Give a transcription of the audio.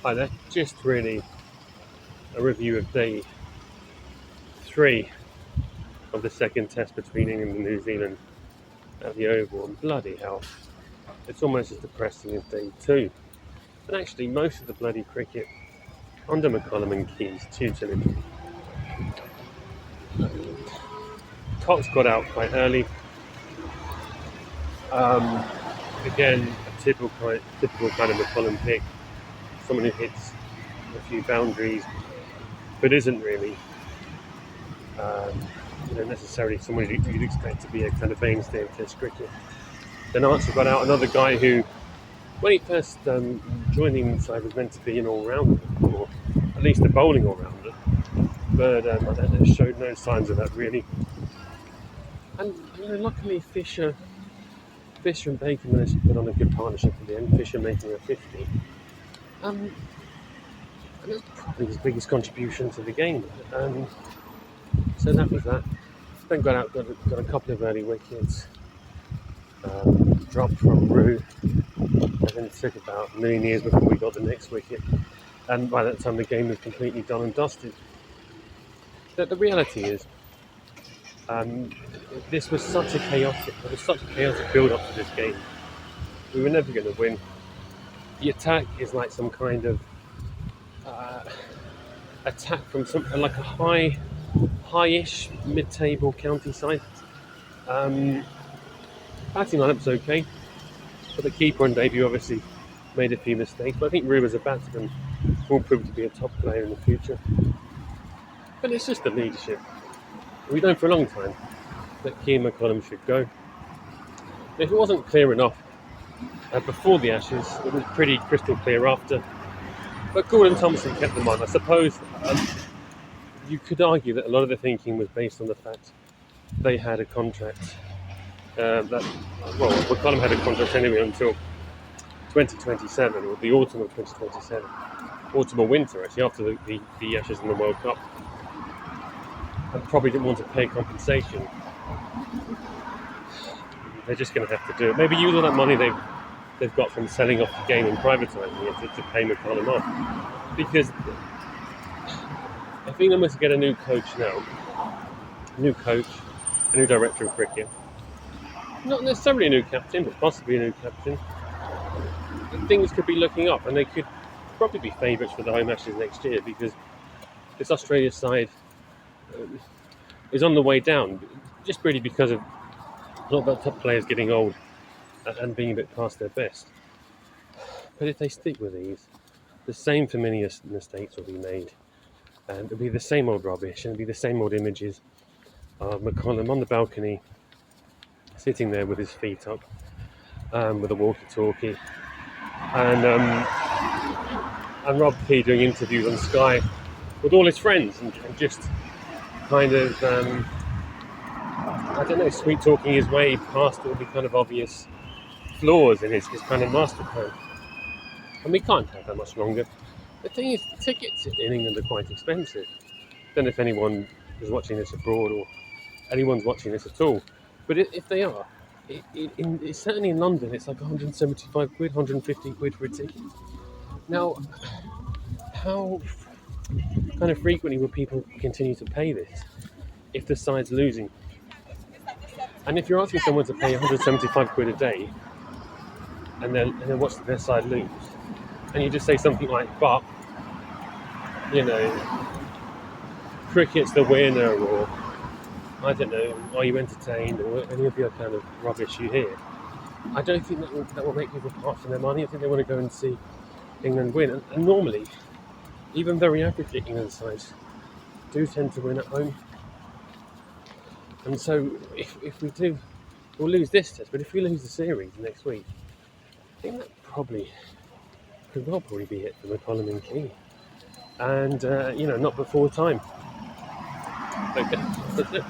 Hi there. Just really a review of day 3 of the second test between England and New Zealand at the Oval, and bloody hell, it's almost as depressing as day 2. And actually, most of the bloody cricket under McCullum and Key's tutelage. Cox got out quite early. Again, a typical kind of McCullum pick. Someone who hits a few boundaries, but isn't really necessarily someone you'd expect to be a kind of mainstay of Test cricket. Then Archer got out another guy who, when he first joined the England side, was meant to be an all-rounder, or at least a bowling all-rounder. But I don't know, showed no signs of that really. And luckily Fisher and Baker managed to put on a good partnership at the end. Fisher making a 50. And that's probably his biggest contribution to the game. So that was that. Then got a couple of early wickets. Dropped from Root, and then it took about a million years before we got the next wicket. And by that time, the game was completely done and dusted. The reality is, there was such a chaotic build-up to this game. We were never going to win. The attack is like some kind of attack from like a high-ish mid-table county side. Batting lineup's okay, but the keeper on debut obviously made a few mistakes. But I think Rue as a batsman will prove to be a top player in the future. But it's just the leadership. We've known for a long time that Key and McCullum should go. If it wasn't clear enough before the Ashes, it was pretty crystal clear after. But Gordon Thompson kept them on. I suppose you could argue that a lot of the thinking was based on the fact they had a contract. McCullum had a contract anyway until 2027, or the autumn of 2027. Autumn or winter, actually, after the Ashes and the World Cup. And probably didn't want to pay compensation. They're just going to have to do it. Maybe use all that money they've got from selling off the game and privatising it to pay McCullum off. Because if England was to get a new coach now, a new director of cricket, not necessarily a new captain, but possibly a new captain, things could be looking up, and they could probably be favourites for the home Ashes next year, because this Australia side is on the way down, just really because of a lot of the top players getting old and being a bit past their best. But if they stick with these, the same familiar mistakes will be made, and it'll be the same old rubbish, and it'll be the same old images of McCullum on the balcony, sitting there with his feet up, with a walkie-talkie, and Rob Key doing interviews on Sky with all his friends, and just kind of, sweet talking his way past all the kind of obvious flaws in his kind of master plan. And we can't have that much longer. The thing is, the tickets in England are quite expensive. I don't know if anyone is watching this abroad or anyone's watching this at all. But if they are, it's certainly in London, it's like 175 quid, 150 quid for a ticket. Now, how kind of frequently will people continue to pay this if the side's losing? And if you're asking someone to pay 175 quid a day and then watch their side lose, and you just say something like, but, cricket's the winner, or I don't know, are you entertained, or any of the other kind of rubbish you hear, I don't think that will make people part from their money. I think they want to go and see England win. And normally, even very average England sides do tend to win at home. And so if we do, we'll lose this test, but if we lose the series next week, I think that could well probably be it for McCullum and Key. And, not before time. Okay, that's it.